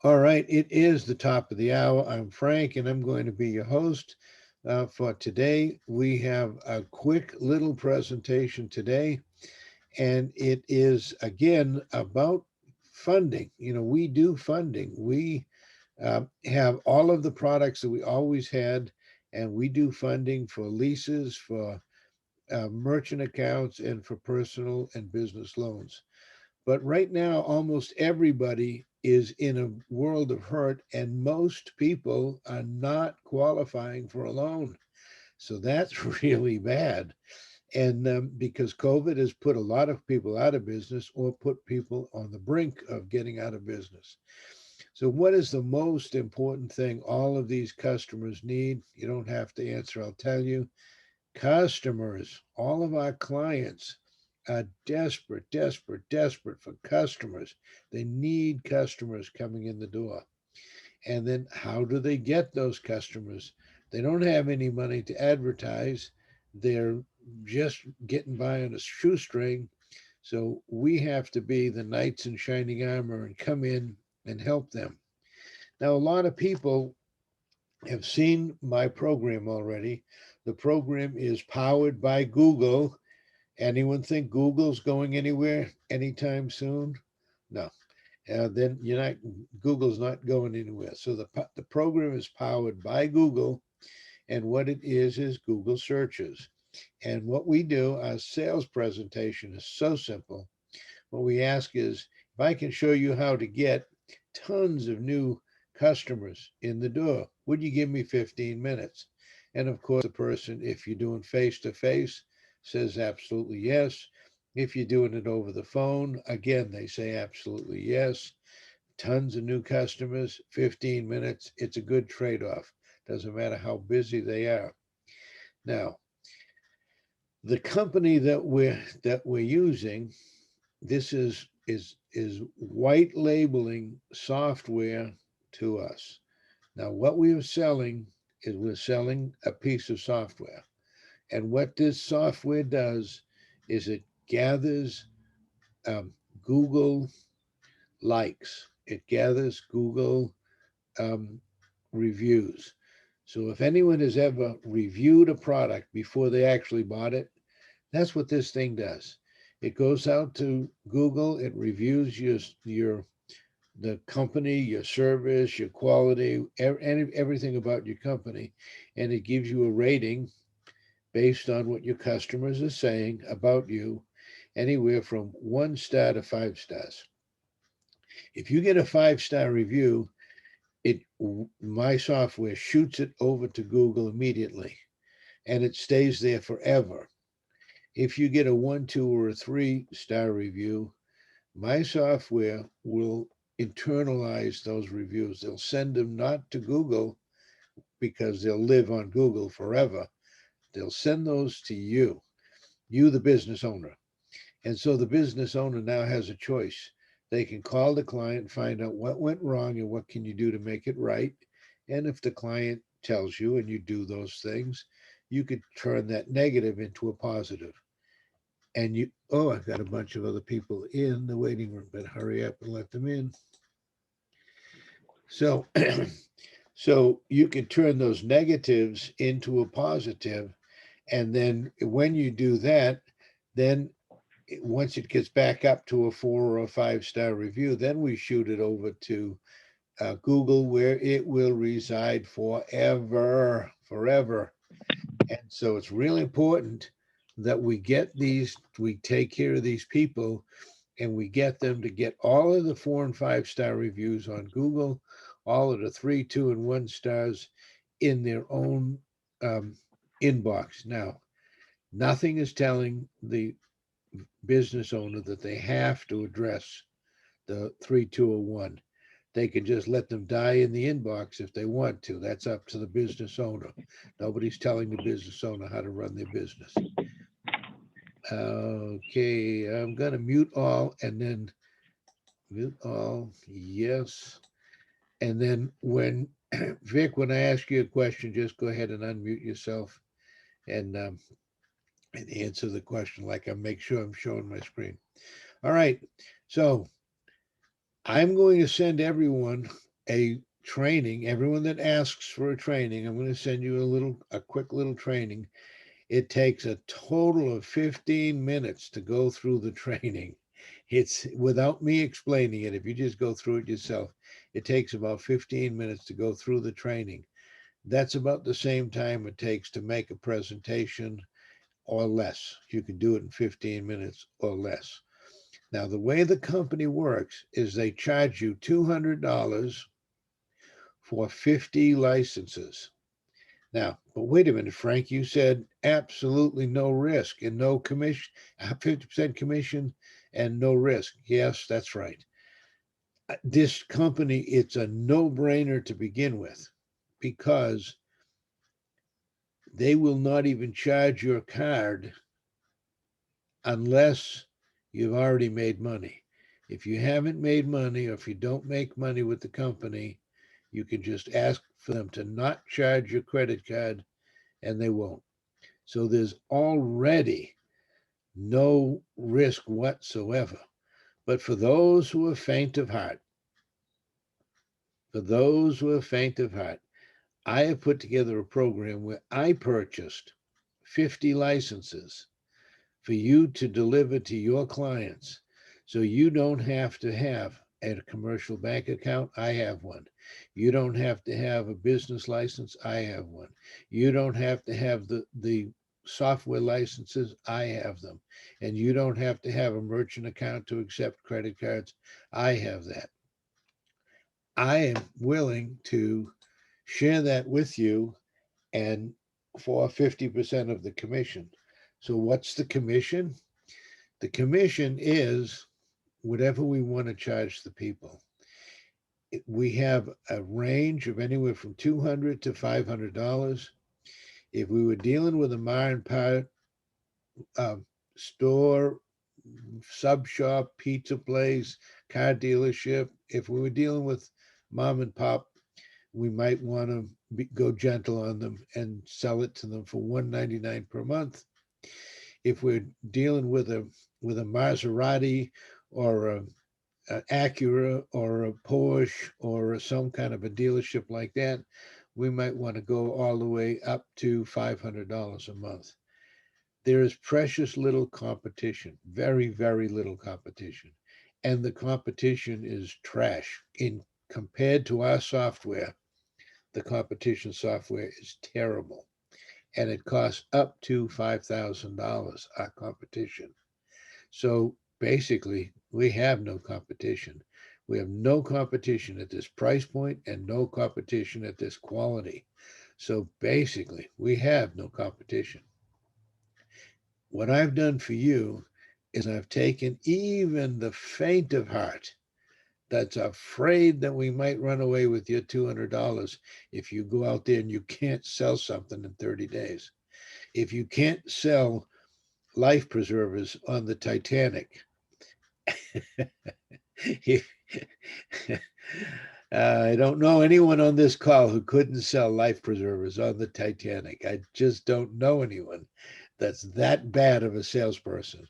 All right, it is the top of the hour. I'm Frank, and I'm going to be your host for today. We have a quick little presentation today, and it is again about funding. You know, we do funding. We have all of the products that we always had, and we do funding for leases, for merchant accounts, and for personal and business loans. But right now, almost everybody is in a world of hurt, and most people are not qualifying for a loan. So that's really bad. And because COVID has put a lot of people out of business or put people on the brink of getting out of business. So, what is the most important thing all of these customers need? You don't have to answer, I'll tell you. Customers, all of our clients are desperate, desperate, desperate for customers. They need customers coming in the door. And then how do they get those customers? They don't have any money to advertise. They're just getting by on a shoestring. So we have to be the knights in shining armor and come in and help them. Now, a lot of people have seen my program already. The program is powered by Google. Anyone think Google's going anywhere anytime soon? No. Then you're not. Google's not going anywhere. So the program is powered by Google, and what it is Google searches. And what we do, our sales presentation is so simple. What we ask is, if I can show you how to get tons of new customers in the door, would you give me 15 minutes? And of course, the person, if you're doing face to face, says absolutely yes. If you're doing it over the phone, again, they say absolutely yes. Tons of new customers, 15 minutes. It's a good trade off. Doesn't matter how busy they are. Now, the company that we're using, this is white labeling software to us. Now, what we are selling is we're selling a piece of software. And what this software does is it gathers um, Google likes, it gathers Google um, reviews. So if anyone has ever reviewed a product before they actually bought it, that's what this thing does. It goes out to Google, it reviews your the company, your service, your quality, everything about your company, and it gives you a rating based on what your customers are saying about you, anywhere from 1 star to 5 stars. If you get a 5 star review, it my software shoots it over to Google immediately, and it stays there forever. If you get a 1, 2, or a 3 star review, my software will internalize those reviews. They'll send them not to Google because they'll live on Google forever. They'll send those to you, the business owner. And so the business owner now has a choice. They can call the client, find out what went wrong and what can you do to make it right. And if the client tells you and you do those things, you could turn that negative into a positive. And I've got a bunch of other people in the waiting room, but hurry up and let them in. So, so you can turn those negatives into a positive, and then when you do that, then once it gets back up to a 4 or 5 star review, then we shoot it over to Google, where it will reside forever, forever. And so it's really important that we take care of these people, and we get them to get all of the 4 and 5 star reviews on Google, all of the 3, 2, and 1 stars in their own um, inbox. Now, nothing is telling the business owner that they have to address the 3, 2, or 1. They can just let them die in the inbox if they want to. That's up to the business owner. Nobody's telling the business owner how to run their business. Okay, I'm going to mute all and then mute all. Yes. And then when Vic, when I ask you a question, just go ahead and unmute yourself and answer the question. Like I make sure I'm showing my screen. All right. So I'm going to send everyone a training. Everyone that asks for a training, I'm going to send you a quick little training. It takes a total of 15 minutes to go through the training. It's without me explaining it. If you just go through it yourself, it takes about 15 minutes to go through the training. That's about the same time it takes to make a presentation or less. You can do it in 15 minutes or less. Now, the way the company works is they charge you $200 for 50 licenses. Now, but wait a minute, Frank, you said absolutely no risk and no commission, 50% commission and no risk. Yes, that's right. This company, it's a no-brainer to begin with because they will not even charge your card unless you've already made money. If you haven't made money or if you don't make money with the company, you can just ask for them to not charge your credit card and they won't. So there's already no risk whatsoever. But for those who are faint of heart, for those who are faint of heart, I have put together a program where I purchased 50 licenses for you to deliver to your clients. So you don't have to have a commercial bank account. I have one. You don't have to have a business license. I have one. You don't have to have the software licenses. I have them. And you don't have to have a merchant account to accept credit cards. I have that. I am willing to share that with you and for 50% of the commission. So what's the commission? The commission is whatever we want to charge the people. We have a range of anywhere from $200 to $500. If we were dealing with a mom and pop store, sub shop, pizza place, car dealership, if we were dealing with mom and pop, we might want to go gentle on them and sell it to them for $199 per month. If we're dealing with a Maserati or an Acura or a Porsche or some kind of a dealership like that, we might want to go all the way up to $500 a month. There is precious little competition, very, very little competition. And the competition is trash. In compared to our software, the competition software is terrible. And it costs up to $5,000, our competition. So basically, we have no competition. We have no competition at this price point and no competition at this quality. So basically, we have no competition. What I've done for you is I've taken even the faint of heart that's afraid that we might run away with your $200 if you go out there and you can't sell something in 30 days. If you can't sell life preservers on the Titanic, I don't know anyone on this call who couldn't sell life preservers on the Titanic. I just don't know anyone that's that bad of a salesperson.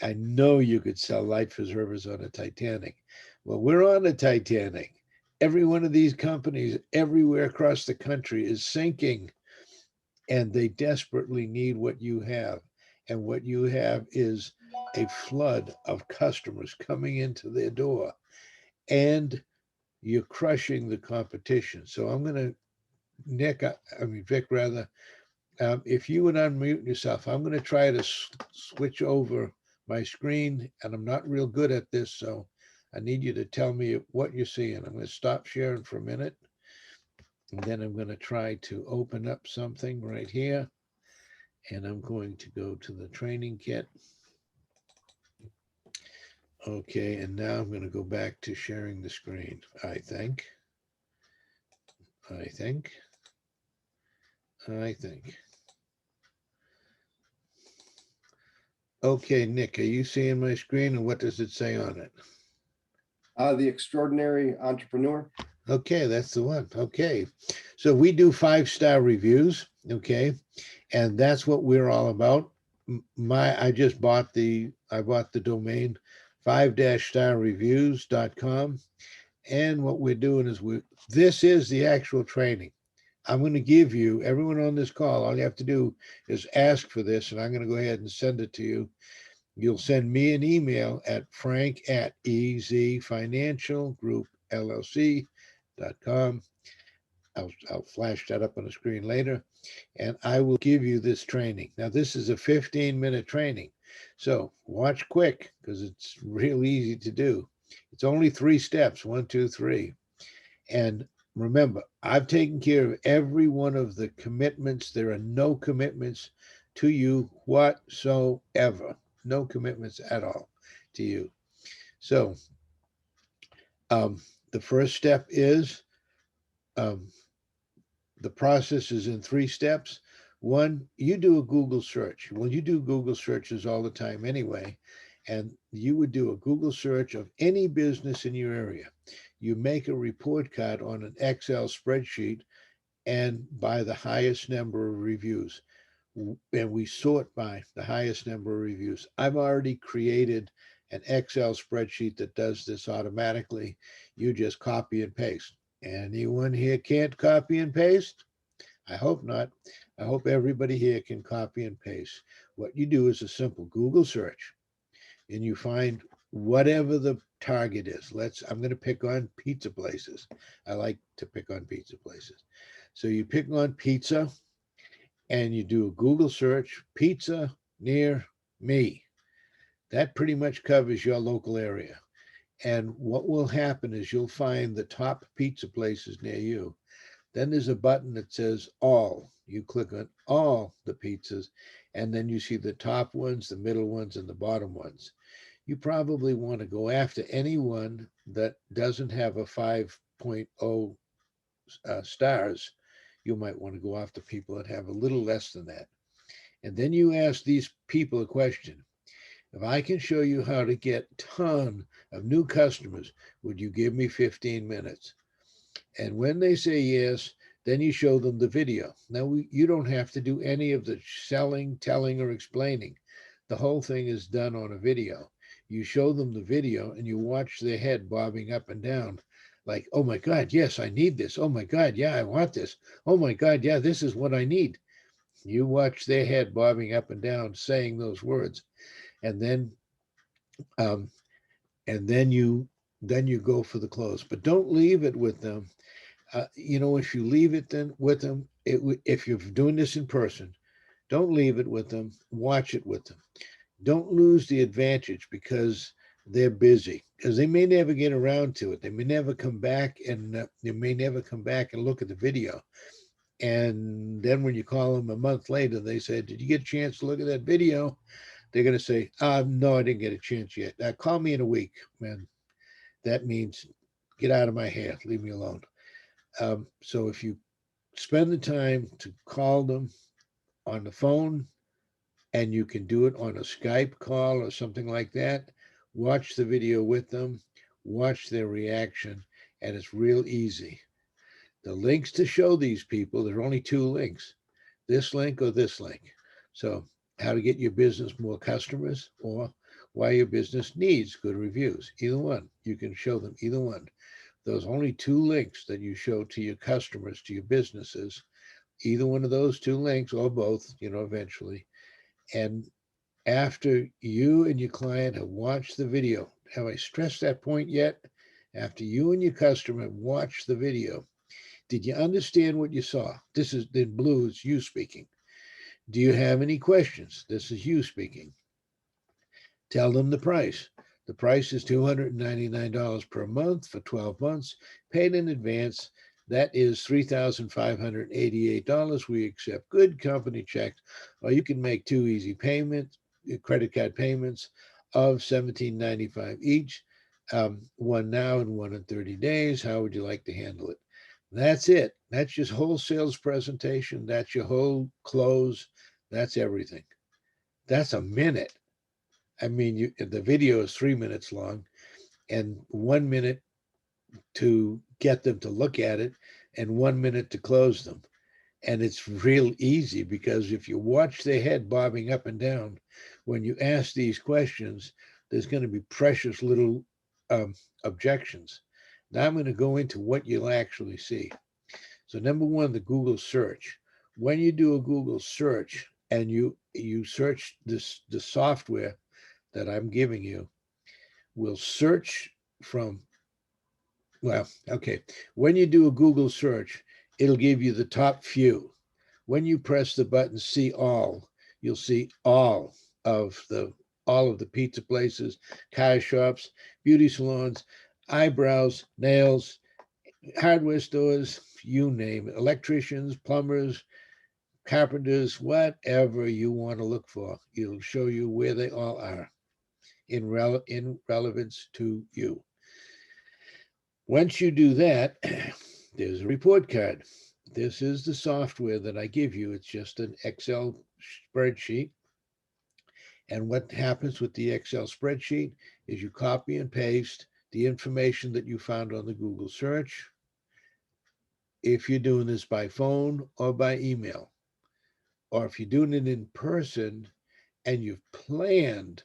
I know you could sell life preservers on a Titanic. Well, we're on a Titanic. Every one of these companies everywhere across the country is sinking, and they desperately need what you have. And what you have is a flood of customers coming into their door, and you're crushing the competition. So I'm going to, Nick, I mean, Vic, rather, if you would unmute yourself, I'm going to try to switch over my screen, and I'm not real good at this, so I need you to tell me what you're seeing. I'm going to stop sharing for a minute, and then I'm going to try to open up something right here, and I'm going to go to the training kit. Okay, and now I'm going to go back to sharing the screen, I think. Okay, Nick, are you seeing my screen and what does it say on it? The Extraordinary Entrepreneur. Okay, that's the one. Okay, so we do 5-star reviews. Okay, and that's what we're all about. I bought the domain 5-starreviews.com, And what we're doing is this is the actual training. I'm going to give you, everyone on this call, all you have to do is ask for this, and I'm going to go ahead and send it to you. You'll send me an email at frank@ezfinancialgroupllc.com. I'll flash that up on the screen later, and I will give you this training. Now, this is a 15-minute training, so watch quick because it's real easy to do. It's only 3 steps, 1, 2, 3. And remember, I've taken care of every one of the commitments. There are no commitments to you whatsoever. No commitments at all to you. So the first step is um, the process is in 3 steps. One, you do a Google search. Well, you do Google searches all the time anyway. And you would do a Google search of any business in your area. You make a report card on an Excel spreadsheet and by the highest number of reviews. And we sort by the highest number of reviews. I've already created an Excel spreadsheet that does this automatically. You just copy and paste. Anyone here can't copy and paste? I hope not. I hope everybody here can copy and paste. What you do is a simple Google search and you find whatever the target is. I'm going to pick on pizza places. I like to pick on pizza places. So you pick on pizza and you do a Google search, pizza near me. That pretty much covers your local area. And what will happen is you'll find the top pizza places near you. Then there's a button that says all. You click on all the pizzas, and then you see the top ones, the middle ones, and the bottom ones. You probably want to go after anyone that doesn't have a 5.0 stars. You might want to go after people that have a little less than that. And then you ask these people a question. If I can show you how to get a ton of new customers, would you give me 15 minutes? And when they say yes, then you show them the video. Now, you don't have to do any of the selling, telling, or explaining. The whole thing is done on a video. You show them the video and you watch their head bobbing up and down like, oh my God, yes, I need this. Oh my God, yeah, I want this. Oh my God, yeah, this is what I need. You watch their head bobbing up and down saying those words. And then um, then you go for the close. But don't leave it with them. If you leave it then with them, if you're doing this in person, don't leave it with them. Watch it with them. Don't lose the advantage because they're busy, because they may never get around to it. They may never come back and look at the video. And then when you call them a month later, they say, "Did you get a chance to look at that video?" They're going to say, "No, I didn't get a chance yet. Call me in a week." Man, that means get out of my hair. Leave me alone. So if you spend the time to call them on the phone, and you can do it on a Skype call or something like that, watch the video with them, watch their reaction, and it's real easy. The links to show these people, there are only 2 links, this link or this link. So how to get your business more customers or why your business needs good reviews. Either one, you can show them either one. Those only 2 links that you show to your customers, to your businesses, either one of those 2 links or both, eventually. And after you and your client have watched the video, have I stressed that point yet? After you and your customer have watched the video, did you understand what you saw? This is in blue, it's you speaking. Do you have any questions? This is you speaking. Tell them the price. The price is $299 per month for 12 months, paid in advance. That is $3,588. We accept good company checks, or you can make 2 easy payments, credit card payments of $17.95 each, one now and one in 30 days. How would you like to handle it? That's it. That's your whole sales presentation. That's your whole close. That's everything. That's a minute. I mean, the video is 3 minutes long, and 1 minute to get them to look at it, and 1 minute to close them. And it's real easy because if you watch their head bobbing up and down, when you ask these questions, there's going to be precious little objections. Now I'm going to go into what you'll actually see. So number one, the Google search. When you do a Google search and you search the software that I'm giving you, will search from, well, okay. When you do a Google search, it'll give you the top few. When you press the button see all, you'll see of the all of the pizza places, car shops, beauty salons, eyebrows, nails, hardware stores, you name it, electricians, plumbers, carpenters, whatever you want to look for. It'll show you where they all are in relevance to you. Once you do that, there's a report card. This is the software that I give you. It's just an Excel spreadsheet. And what happens with the Excel spreadsheet is you copy and paste the information that you found on the Google search. If you're doing this by phone or by email, or if you're doing it in person and you've planned,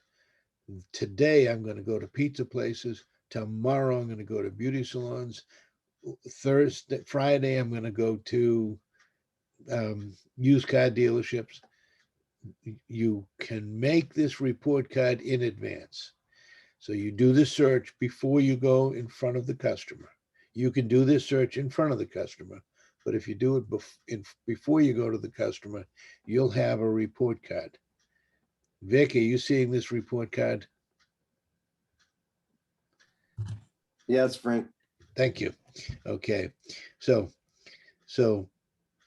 today I'm going to go to pizza places, tomorrow I'm going to go to beauty salons, Thursday, Friday, I'm going to go to used car dealerships. You can make this report card in advance. So you do the search before you go in front of the customer. You can do this search in front of the customer, but if you do it before you go to the customer, you'll have a report card. Vic, are you seeing this report card? Yes, Frank. Thank you. Okay. So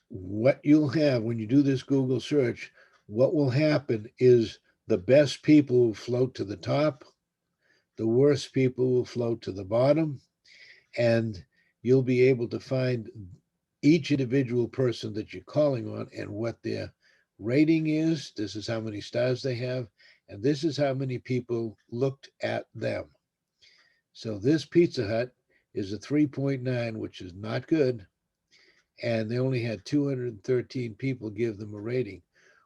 what you'll have when you do this Google search, what will happen is the best people will float to the top, the worst people will float to the bottom, and you'll be able to find each individual person that you're calling on and what their rating is. This is how many stars they have, and this is how many people looked at them. So this Pizza Hut is a 3.9, which is not good. And they only had 213 people give them a rating.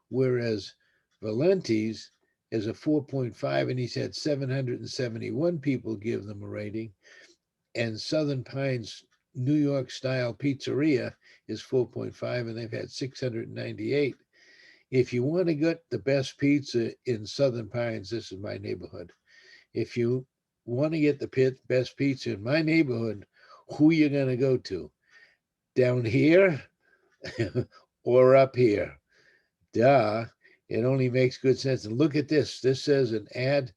Whereas Valenti's is a 4.5, and he's had 771 people give them a rating. And Southern Pines New York style pizzeria is 4.5, and they've had 698. If you want to get the best pizza in Southern Pines, this is my neighborhood. If you want to get the best pizza in my neighborhood, who are you going to go to? Down here or up here? Duh. It only makes good sense. And look at this. This says an ad.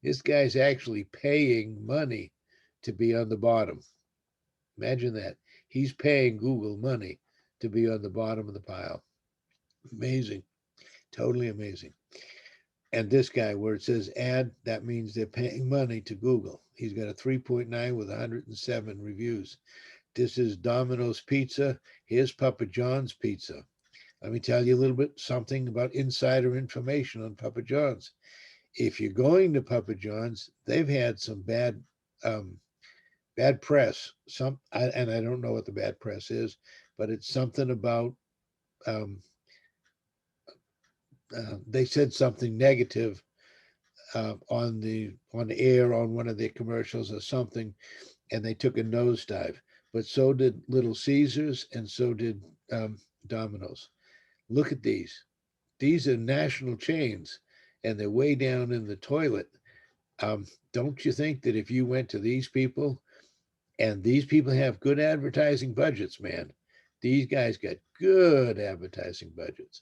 This guy's actually paying money to be on the bottom. Imagine that. He's paying Google money to be on the bottom of the pile. Amazing. Totally amazing. And this guy, where it says ad, that means they're paying money to Google. He's got a 3.9 with 107 reviews. This is Domino's Pizza. Here's Papa John's Pizza. Let me tell you a little bit something about insider information on Papa John's. If you're going to Papa John's, they've had some bad press. And I don't know what the bad press is, but it's something about um, they said something negative on the air on one of their commercials or something, and they took a nosedive. But so did Little Caesars, and so did Domino's. Look at these. These are national chains, and they're way down in the toilet. Don't you think that if you went to these people, and these people have good advertising budgets, man, these guys got good advertising budgets.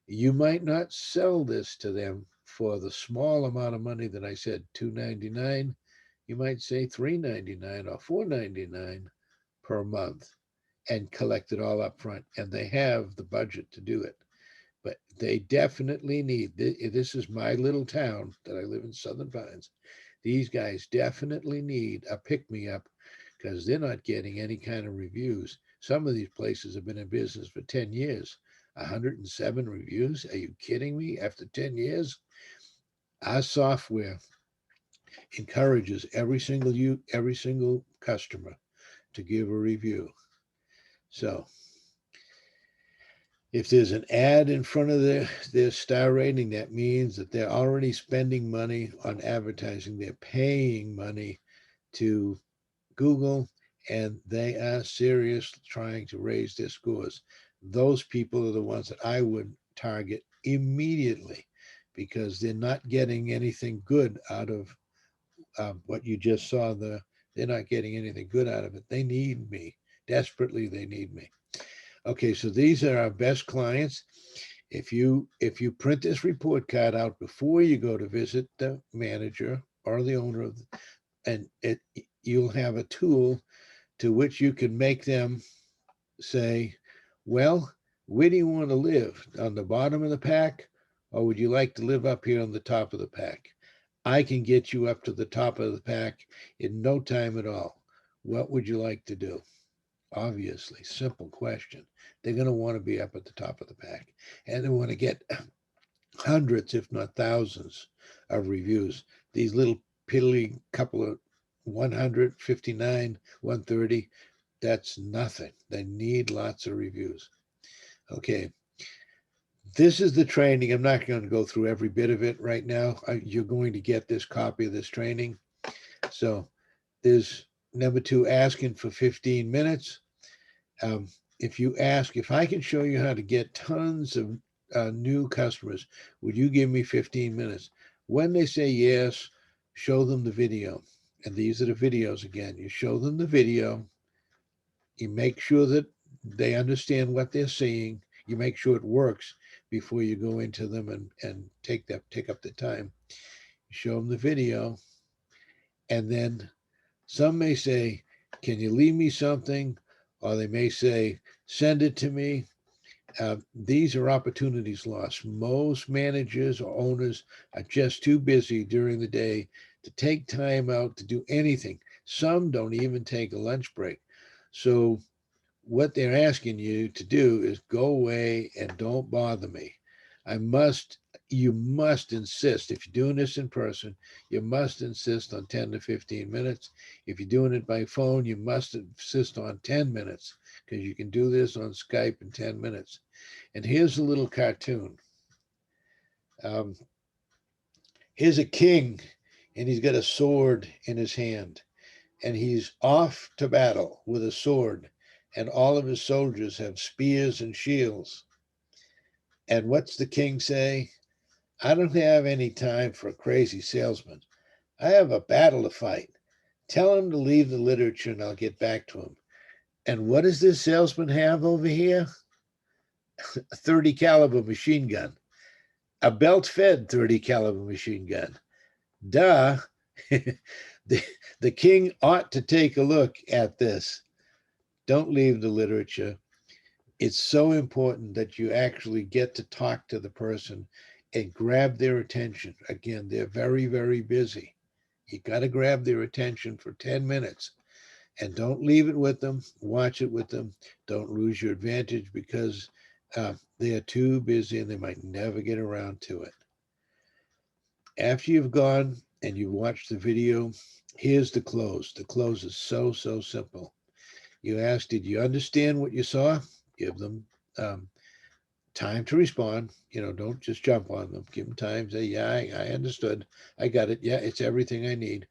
You might not sell this to them for the small amount of money that I said, $2.99. You might say $3.99 or $4.99 per month and collect it all up front. And they have the budget to do it. But they definitely need, this is my little town that I live in, Southern Pines. These guys definitely need a pick-me-up because they're not getting any kind of reviews. Some of these places have been in business for 10 years. 107 reviews? Are you kidding me? After 10 years? Our software encourages every single customer to give a review. So if there's an ad in front of their star rating, that means that they're already spending money on advertising. They're paying money to Google, and they are serious trying to raise their scores. Those people are the ones that I would target immediately because they're not getting anything good out of what you just saw. They're not getting anything good out of it. They need me desperately. They need me. Okay, so these are our best clients. If you print this report card out before you go to visit the manager or the owner of, and you'll have a tool to which you can make them say, well, where do you want to live? On the bottom of the pack? Or would you like to live up here on the top of the pack? I can get you up to the top of the pack in no time at all. What would you like to do? Obviously, simple question. They're going to want to be up at the top of the pack and they want to get hundreds, if not thousands, of reviews. These little piddly couple of 159, 130, that's nothing. They need lots of reviews. Okay, this is the training. I'm not going to go through every bit of it right now. You're going to get this copy of this training. So there's number two, asking for 15 minutes. Um, if you ask, if I can show you how to get tons of new customers, would you give me 15 minutes? When they say yes, show them the video. And these are the videos again. You show them the video, you make sure that they understand what they're seeing, you make sure it works before you go into them and take up the time. You show them the video, and then some may say, can you leave me something? Or they may say, send it to me. These are opportunities lost. Most managers or owners are just too busy during the day to take time out to do anything. Some don't even take a lunch break. So what they're asking you to do is go away and don't bother me. I must, you must insist. If you're doing this in person, you must insist on 10 to 15 minutes. If you're doing it by phone, you must insist on 10 minutes because you can do this on Skype in 10 minutes. And here's a little cartoon. Um, here's a king, and he's got a sword in his hand, and he's off to battle with a sword, and all of his soldiers have spears and shields. And what's the king say? I don't have any time for a crazy salesman. I have a battle to fight. Tell him to leave the literature and I'll get back to him. And what does this salesman have over here? A 30 caliber machine gun, a belt fed 30 caliber machine gun. Duh. the, the king ought to take a look at this. Don't leave the literature. It's so important that you actually get to talk to the person and grab their attention. Again, they're very, very busy. You got to grab their attention for 10 minutes and don't leave it with them. Watch it with them. Don't lose your advantage because they are too busy and they might never get around to it. After you've gone and you've watched the video, here's the close. The close is so, so simple. You ask, did you understand what you saw? Give them time to respond. Don't just jump on them. Give them time. Say, yeah, I understood. I got it. Yeah, it's everything I need.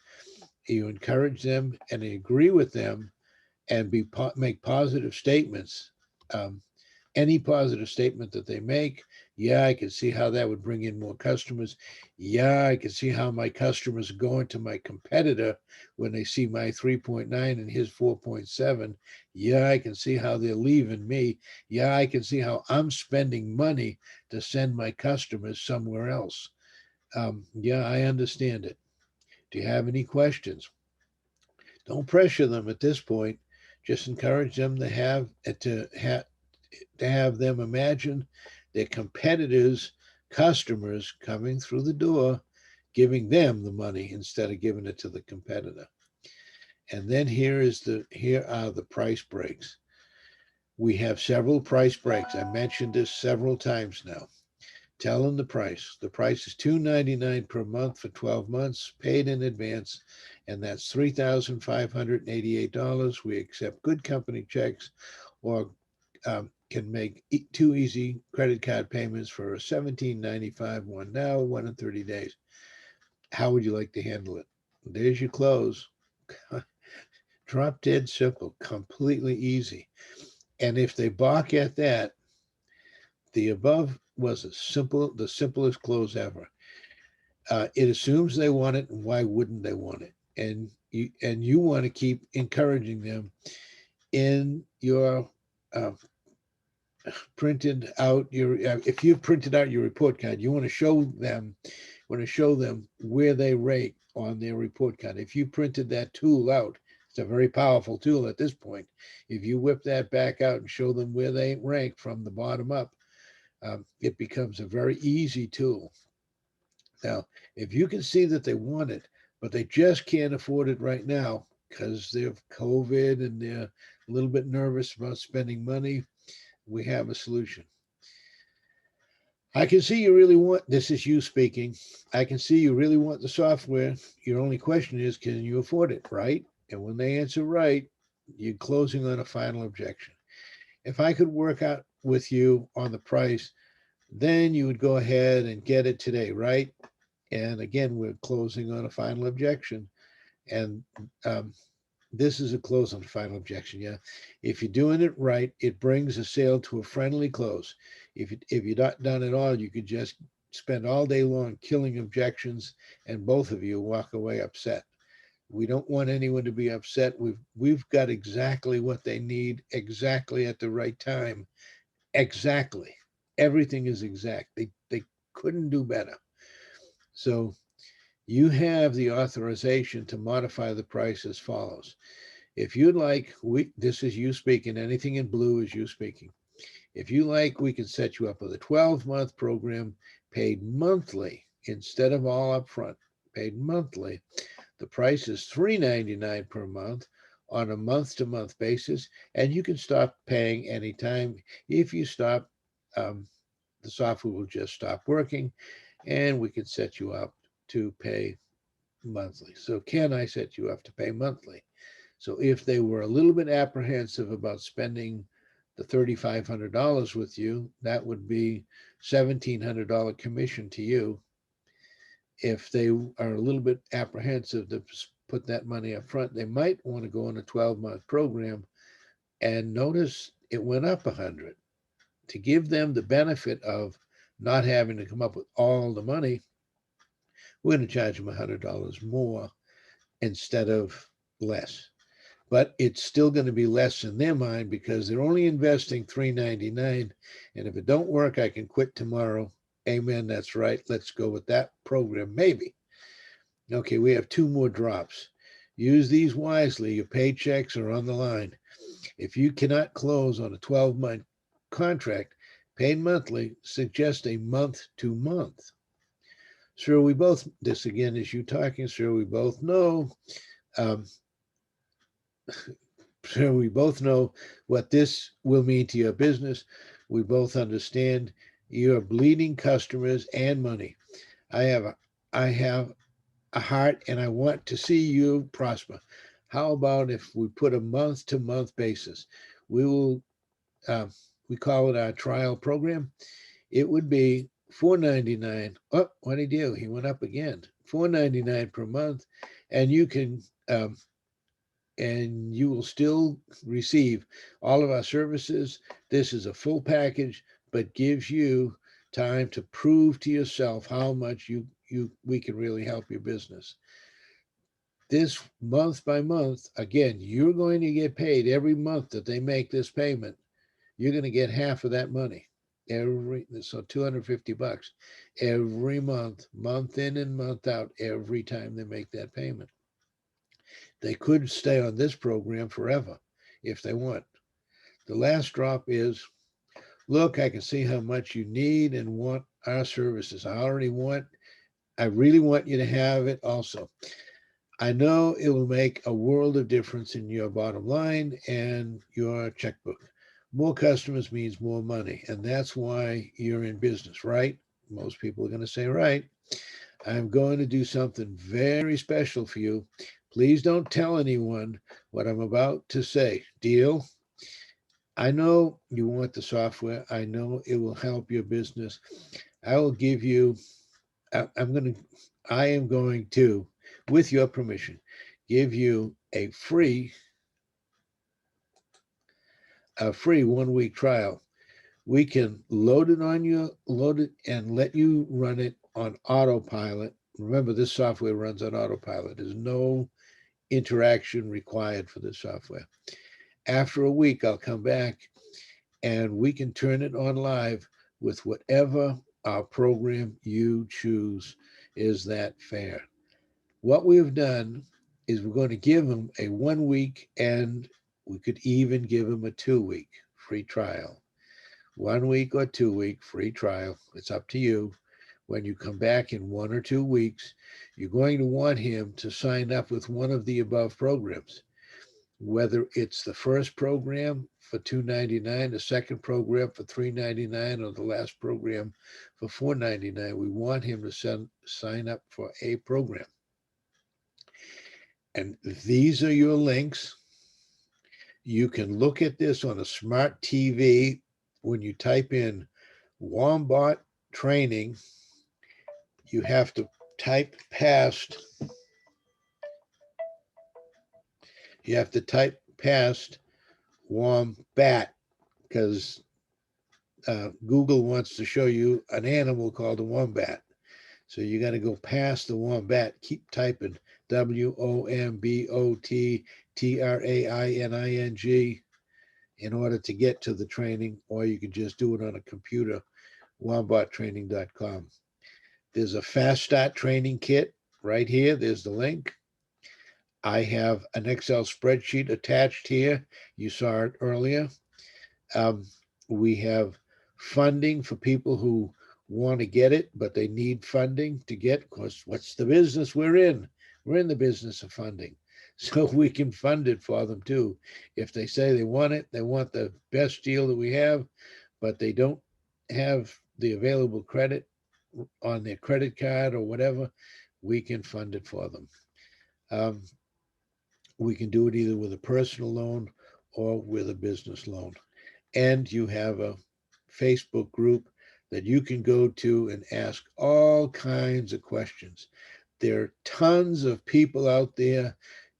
You encourage them and agree with them and make positive statements. Um, any positive statement that they make, yeah, I can see how that would bring in more customers. Yeah, I can see how my customers are going to my competitor when they see my 3.9 and his 4.7. Yeah, I can see how they're leaving me. Yeah, I can see how I'm spending money to send my customers somewhere else. Yeah, I understand it. Do you have any questions? Don't pressure them at this point. Just encourage them to have them imagine their competitors' customers coming through the door, giving them the money instead of giving it to the competitor. And then here are the price breaks. We have several price breaks. I mentioned this several times now. Tell them the price. The price is $299 per month for 12 months, paid in advance, and that's $3,588. We accept good company checks or can make two easy credit card payments for $17.95, one now, one in 30 days. How would you like to handle it? There's your close. Drop dead simple, completely easy. And if they balk at that, the above was the simplest close ever. It assumes they want it, and why wouldn't they want it? And you want to keep encouraging them in your uh, printed out your if you've printed out your report card, you want to show them where they rate on their report card. If you printed that tool out, it's a very powerful tool at this point. If you whip that back out and show them where they rank from the bottom up, it becomes a very easy tool. Now, if you can see that they want it, but they just can't afford it right now because they're COVID and they're a little bit nervous about spending money, we have a solution. I can see you really want, this is you speaking. I can see you really want the software. Your only question is, can you afford it, right? And when they answer right, you're closing on a final objection. If I could work out with you on the price, then you would go ahead and get it today, right? And again, we're closing on a final objection. And this is a close on a final objection. Yeah. If you're doing it right, it brings a sale to a friendly close. If you're not done at all, you could just spend all day long killing objections and both of you walk away upset. We don't want anyone to be upset. We've got exactly what they need, exactly at the right time. Exactly. Everything is exact. They couldn't do better. So you have the authorization to modify the price as follows. If you'd like, this is you speaking, anything in blue is you speaking. If you like, we can set you up with a 12-month program paid monthly instead of all upfront, paid monthly. The price is $3.99 per month on a month-to-month basis, and you can stop paying anytime. If you stop, the software will just stop working, and we can set you up to pay monthly. So can I set you up to pay monthly? So if they were a little bit apprehensive about spending the $3,500 with you, that would be $1,700 commission to you. If they are a little bit apprehensive to put that money up front, they might want to go on a 12-month program. And notice it went up 100 to give them the benefit of not having to come up with all the money. We're going to charge them $100 more instead of less. But it's still going to be less in their mind because they're only investing $3.99. And if it don't work, I can quit tomorrow. Amen. That's right. Let's go with that program. Maybe. Okay, we have two more drops. Use these wisely. Your paychecks are on the line. If you cannot close on a 12-month contract, paid monthly, suggest a month to month. Sir, we both, this again is you talking, sir, we both know. So we both know what this will mean to your business. We both understand you're bleeding customers and money. I have a heart and I want to see you prosper. How about if we put a month to month basis? We will we call it our trial program. It would be $4.99. Oh, what did he do? He went up again. $4.99 per month, and you will still receive all of our services. This is a full package, but gives you time to prove to yourself how much we can really help your business. This month by month, again, you're going to get paid every month that they make this payment. You're going to get half of that money so $250 every month, month in and month out, every time they make that payment. They could stay on this program forever if they want. The last drop is, look, I can see how much you need and want our services. I really want you to have it also. I know it will make a world of difference in your bottom line and your checkbook. More customers means more money, and that's why you're in business, right? Most people are going to say, right. I'm going to do something very special for you. Please don't tell anyone what I'm about to say. Deal? I know you want the software. I know it will help your business. I will give you, I am going to, with your permission, give you a free a free 1 week trial. We can load it and let you run it on autopilot. Remember, this software runs on autopilot. There's no interaction required for this software. After a week, I'll come back and we can turn it on live with whatever our program you choose is that fair. What we've done is we're going to give them a 1 week, and we could even give them a 2 week free trial. 1 week or 2 week free trial. It's up to you. When you come back in 1 or 2 weeks, you're going to want him to sign up with one of the above programs, whether it's the first program for $2.99, the second program for $3.99, or the last program for $4.99. We want him to sign up for a program. And these are your links. You can look at this on a smart TV. When you type in Wombat training, you have to type past wombat, because Google wants to show you an animal called a wombat. So you got to go past the wombat. Keep typing WOMBOT in order to get to the training, or you can just do it on a computer, wombattraining.com. There's a fast start training kit right here. There's the link. I have an Excel spreadsheet attached here. You saw it earlier. We have funding for people who want to get it, but they need funding to get, because what's the business we're in? We're in the business of funding. So we can fund it for them too. If they say they want it, they want the best deal that we have, but they don't have the available credit on their credit card or whatever, we can fund it for them. We can do it either with a personal loan or with a business loan. And you have a Facebook group that you can go to and ask all kinds of questions. There are tons of people out there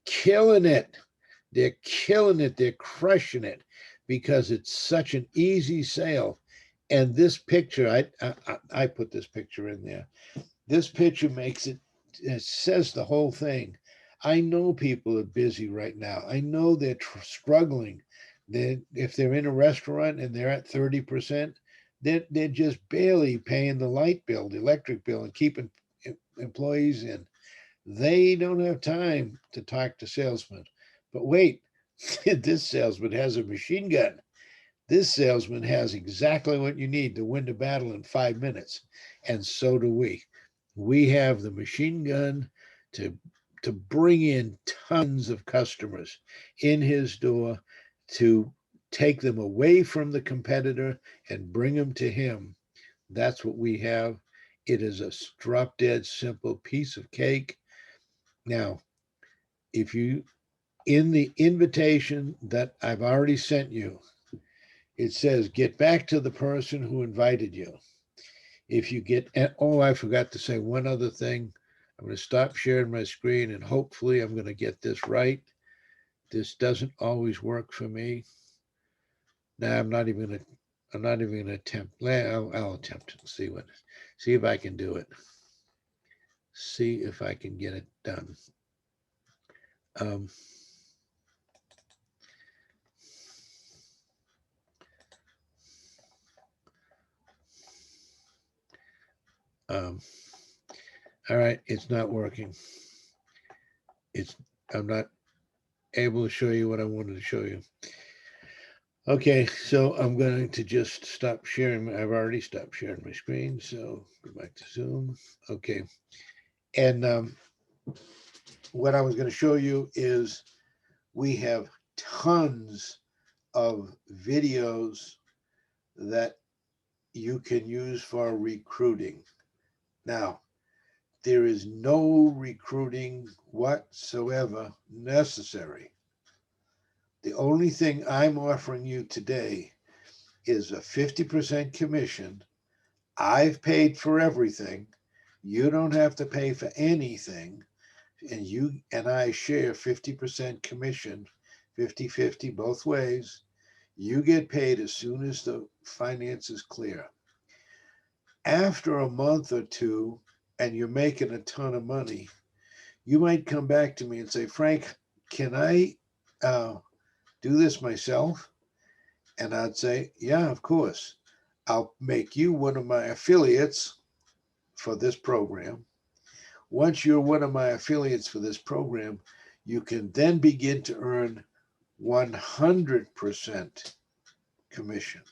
killing it. They're killing it. They're crushing it because it's such an easy sale. And this picture, I put this picture in there. This picture makes it says the whole thing. I know people are busy right now. I know they're struggling. If they're in a restaurant and they're at 30%, they're just barely paying the light bill, the electric bill, and keeping employees in. They don't have time to talk to salesmen. But wait, this salesman has a machine gun. This salesman has exactly what you need to win the battle in 5 minutes. And so do we. We have the machine gun to bring in tons of customers in his door, to take them away from the competitor and bring them to him. That's what we have. It is a drop dead simple piece of cake. Now, if you, in the invitation that I've already sent you, it says, get back to the person who invited you. If you get, oh, I forgot to say one other thing. I'm going to stop sharing my screen and hopefully I'm going to get this right. This doesn't always work for me. Now I'm not even going to attempt. I'll attempt and see if I can do it. See if I can get it done. All right, it's not working. I'm not able to show you what I wanted to show you. Okay, so I'm going to just stop sharing. I've already stopped sharing my screen, so go back to Zoom. Okay, and what I was going to show you is we have tons of videos that you can use for recruiting. Now, there is no recruiting whatsoever necessary. The only thing I'm offering you today is a 50% commission. I've paid for everything. You don't have to pay for anything. And you and I share 50% commission, 50-50 both ways. You get paid as soon as the finance is clear. After a month or two, and you're making a ton of money, you might come back to me and say, Frank, can I do this myself? And I'd say, yeah, of course. I'll make you one of my affiliates for this program. Once you're one of my affiliates for this program, you can then begin to earn 100% commission.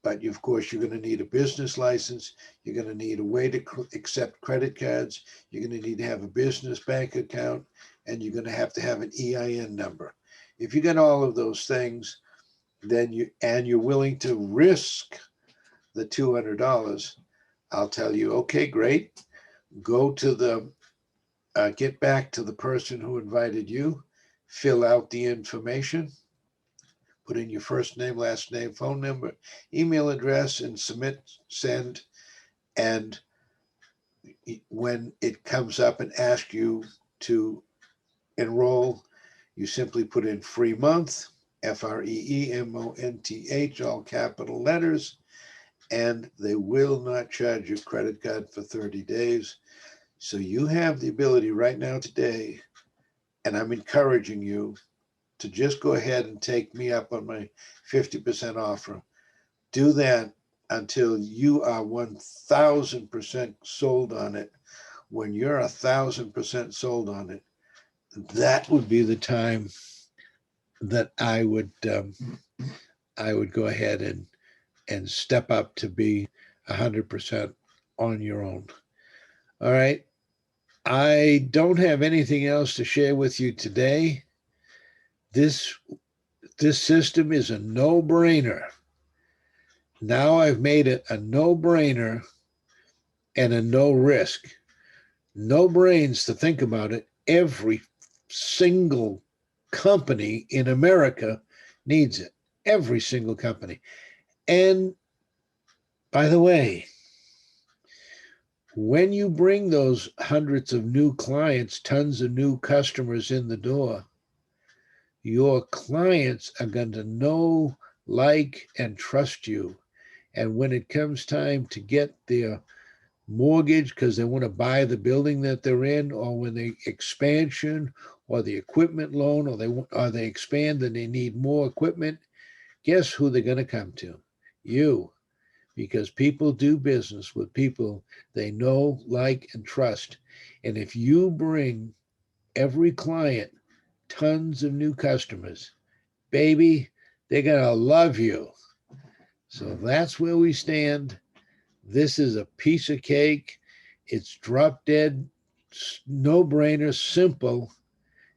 But of course, you're going to need a business license. You're going to need a way to accept credit cards. You're going to need to have a business bank account, and you're going to have an EIN number. If you get all of those things, then you're willing to risk the $200, I'll tell you, okay, great. Go to get back to the person who invited you, fill out the information, put in your first name, last name, phone number, email address, and send. And when it comes up and asks you to enroll, you simply put in free month, FREEMONTH, all capital letters, and they will not charge your credit card for 30 days. So you have the ability right now today, and I'm encouraging you to just go ahead and take me up on my 50% offer. Do that until you are 1,000% sold on it. When you're 1,000% sold on it, that would be the time that I would go ahead and step up to be 100% on your own. All right. I don't have anything else to share with you today. This system is a no-brainer. Now I've made it a no-brainer and a no risk. No brains to think about it. Every single company in America needs it. Every single company. And by the way, when you bring those hundreds of new clients, tons of new customers in the door, your clients are going to know, like, and trust you. And when it comes time to get their mortgage because they want to buy the building that they're in, or when they expansion or the equipment loan, or they expand and they need more equipment, guess who they're going to come to? You. Because people do business with people they know, like, and trust. And if you bring every client tons of new customers, baby, they're going to love you. So that's where we stand. This is a piece of cake. It's drop dead, no brainer, simple.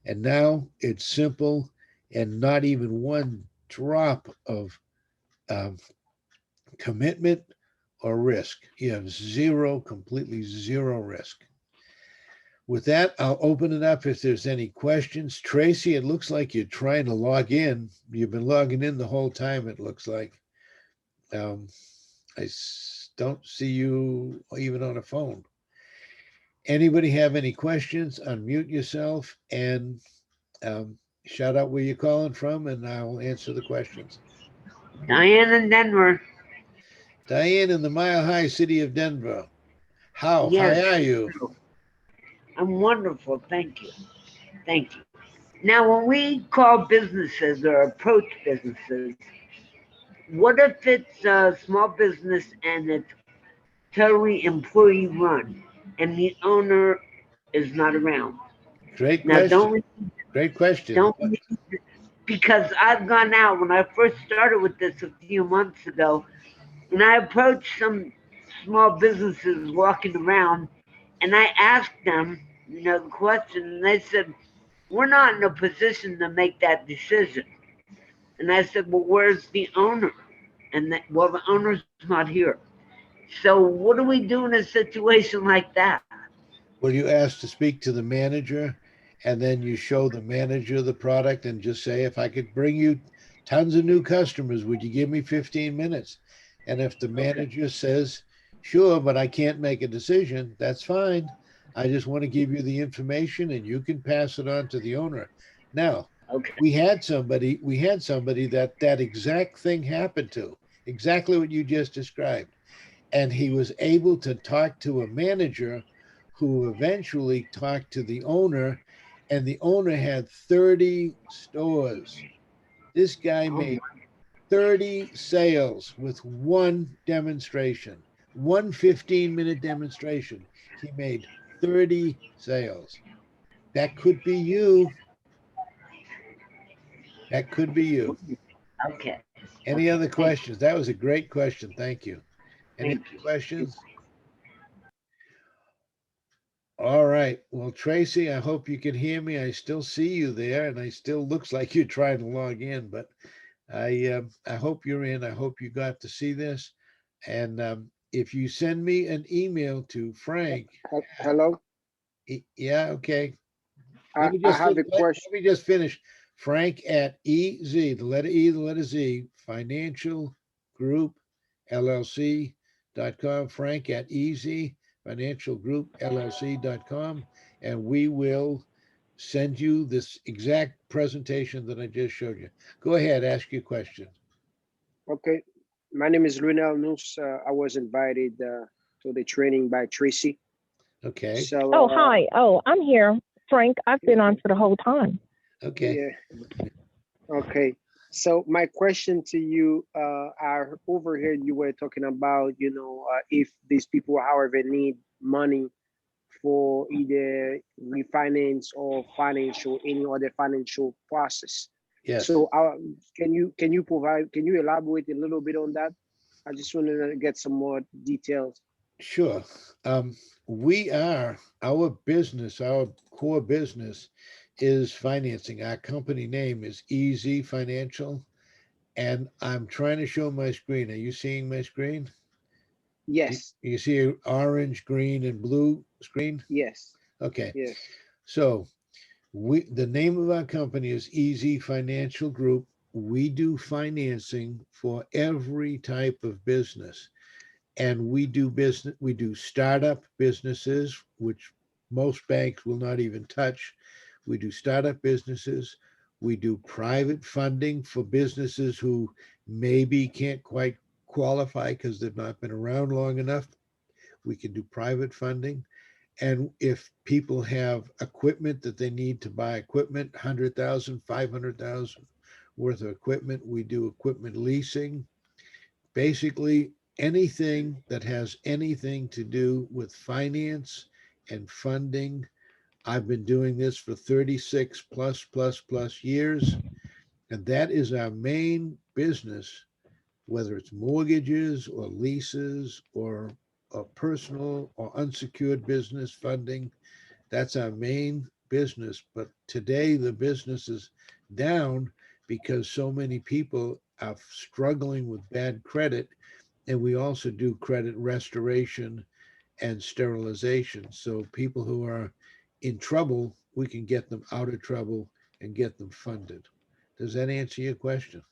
And now it's simple and not even one drop of commitment or risk. You have completely zero risk. With that, I'll open it up if there's any questions. Tracy, it looks like you're trying to log in. You've been logging in the whole time, it looks like. I don't see you even on a phone. Anybody have any questions? Unmute yourself and shout out where you're calling from, and I'll answer the questions. Diane in Denver. Diane in the Mile High City of Denver. How Yes, high are you? I'm wonderful. Thank you. Thank you. Now, when we call businesses or approach businesses, what if it's a small business and it's totally employee run and the owner is not around? Great Now, question. Great question. don't, because I've gone out when I first started with this a few months ago, and I approached some small businesses walking around, and I asked them, the question, and they said, "We're not in a position to make that decision." And I said, "Well, where's the owner?" And well, the owner's not here. So what do we do in a situation like that? Well, you ask to speak to the manager, and then you show the manager the product and just say, if I could bring you tons of new customers, would you give me 15 minutes? And if the Okay. manager says, sure, but I can't make a decision, that's fine. I just want to give you the information and you can pass it on to the owner. Now, Okay. We had somebody that exact thing happened to, exactly what you just described. And he was able to talk to a manager who eventually talked to the owner, and the owner had 30 stores. This guy Oh, made 30 sales with one demonstration, one 15-minute demonstration. He made 30 sales. That could be you. That could be you. okay. Any other Thank you. questions? That was a great question. Thank you. Any Thank other you. questions? All right. Well, Tracy, I hope you can hear me. I still see you there, and I still looks like you're trying to log in, but I hope you're in. I hope you got to see this. And if you send me an email to Frank, Hello, yeah, okay. I have a Let question. me just finish. Frank at EZ, the letter E, the letter Z, Financial Group LLC.com. Frank at EZ Financial Group LLC.com. And we will send you this exact presentation that I just showed you. Go ahead, ask your question. Okay, my name is Lunel News. I was invited to the training by Tracy. Okay. So, Oh, hi. Oh, I'm here. Frank, I've been on for the whole time. Okay. yeah, okay. So my question to you, I overheard you were talking about, if these people, however, need money for either refinance or any other financial process. Yes. So can you elaborate a little bit on that? I just wanted to get some more details. Sure. Our business, our core business is financing. Our company name is Easy Financial. And I'm trying to show my screen. Are you seeing my screen? Yes, You see an orange, green, and blue screen? yes, Okay. yes. So the name of our company is Easy Financial Group. We do financing for every type of business. And we do startup businesses, which most banks will not even touch. We do startup businesses. We do private funding for businesses who maybe can't quite qualify because they've not been around long enough. We can do private funding. And if people have equipment that they need to buy equipment, 100,000, 500,000 worth of equipment, we do equipment leasing. Basically, anything that has anything to do with finance and funding. I've been doing this for 36 plus years, and that is our main business, whether it's mortgages or leases or a personal or unsecured business funding. That's our main business. But today the business is down because so many people are struggling with bad credit. And we also do credit restoration and sterilization. So people who are in trouble, we can get them out of trouble and get them funded. Does that answer your question?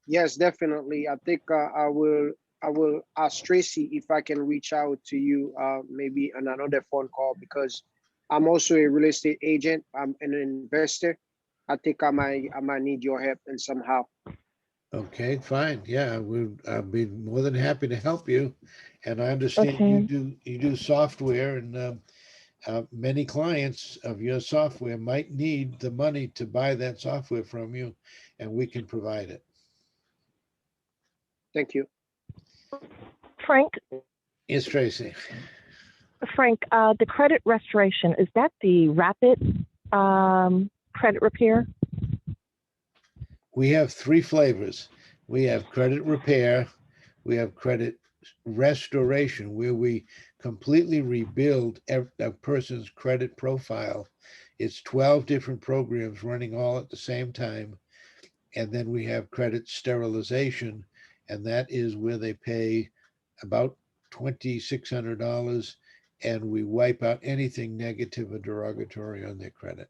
Yes, definitely. I think I will ask Tracy if I can reach out to you maybe on another phone call, because I'm also a real estate agent. I'm an investor. I think I might need your help in somehow. Okay, fine. Yeah, I'll be more than happy to help you. And I understand you Okay. do software, and many clients of your software might need the money to buy that software from you, and we can provide it. Thank you. Frank, Yes, Tracy. the credit restoration, is that the rapid credit repair? We have three flavors. We have credit repair, we have credit restoration, where we completely rebuild a person's credit profile. It's 12 different programs running all at the same time. And then we have credit sterilization, and that is where they pay about $2,600, and we wipe out anything negative or derogatory on their credit.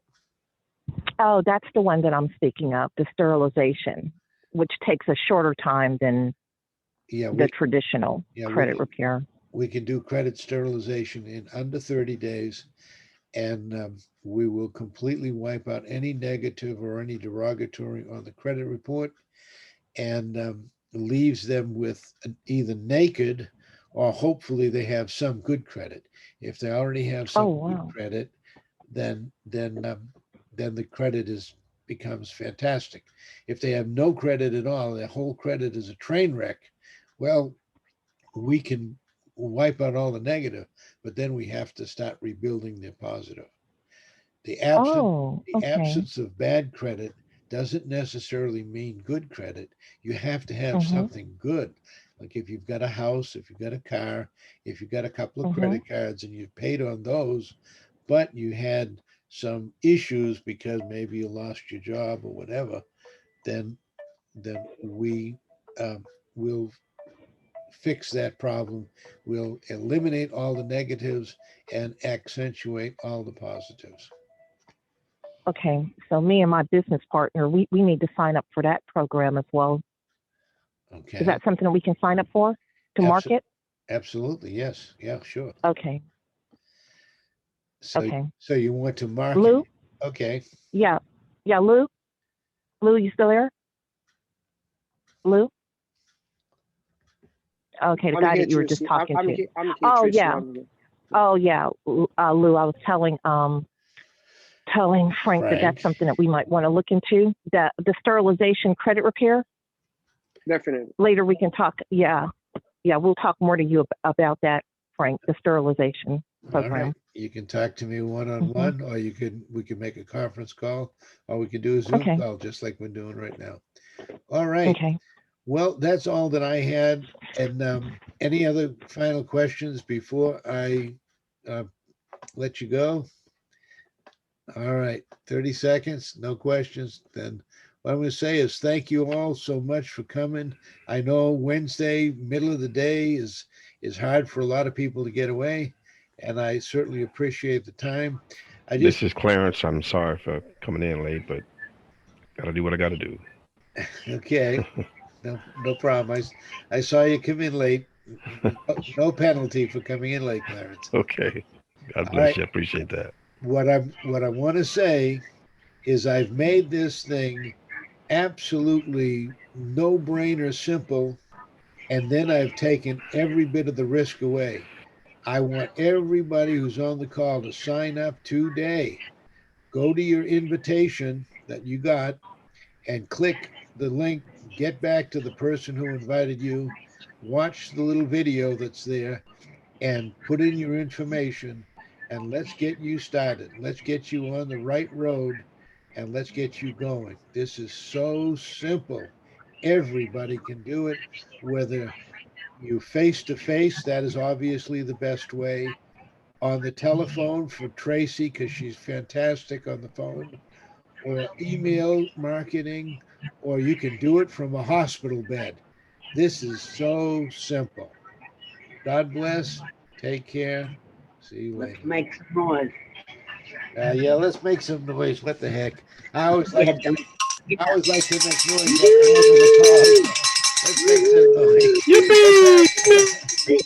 Oh, that's the one that I'm speaking of, the sterilization, which takes a shorter time than Yeah, the traditional yeah, credit repair. we can do credit sterilization in under 30 days. And we will completely wipe out any negative or any derogatory on the credit report, and leaves them with either naked or hopefully they have some good credit. If they already have some Oh, good wow. credit, then the credit becomes fantastic. If they have no credit at all, their whole credit is a train wreck, well, we can wipe out all the negative, but then we have to start rebuilding their positive. The absence Oh, the okay. absence of bad credit doesn't necessarily mean good credit. You have to have Mm-hmm. something good. Like if you've got a house, if you've got a car, if you've got a couple of Mm-hmm. credit cards and you've paid on those, but you had some issues because maybe you lost your job or whatever, then we will fix that problem. We'll eliminate all the negatives and accentuate all the positives. Okay. So me and my business partner, we need to sign up for that program as well. Is Okay. that something that we can sign up for to Abso- market? Absolutely. Yes. Yeah, sure. Okay. So, Okay. so you want to market? Lou? Okay. Yeah. Yeah, Lou? Lou, you still there? Lou? Okay, the I'm guy here, that you were just Tracy. talking to. I'm here, Oh, Tracy. yeah. I'm here. Oh, yeah. Lou, I was telling Frank that that's Frank. something that we might want to look into. The sterilization credit repair. Definitely. Later we can talk. Yeah. Yeah, we'll talk more to you about that, Frank, the sterilization All program. right. You can talk to me one-on-one, or we can make a conference call, or we can do a Zoom Okay. call, just like we're doing right now. All right. Okay. Well, that's all that I had. And any other final questions before I let you go? All right, 30 seconds, no questions. Then what I'm going to say is thank you all so much for coming. I know Wednesday, middle of the day is hard for a lot of people to get away, and I certainly appreciate the time. This is Clarence. I'm sorry for coming in late, but gotta do what I gotta do. Okay, no problem. I saw you come in late. No penalty for coming in late, Clarence. Okay. God All bless right. you. I appreciate that. What I want to say is I've made this thing absolutely no-brainer simple, and then I've taken every bit of the risk away. I want everybody who's on the call to sign up today. Go to your invitation that you got and click the link, get back to the person who invited you, watch the little video that's there, and put in your information, and let's get you started. Let's get you on the right road, and let's get you going. This is so simple. Everybody can do it, whether you face to face, that is obviously the best way. On the telephone for Tracy, because she's fantastic on the phone, or email marketing, or you can do it from a hospital bed. This is so simple. God bless. Take care. See you Let's later. make some noise. Yeah, let's make some noise. What the heck? I always Yeah, like to make noise at the end of the call. Let's make some noise. Yippee!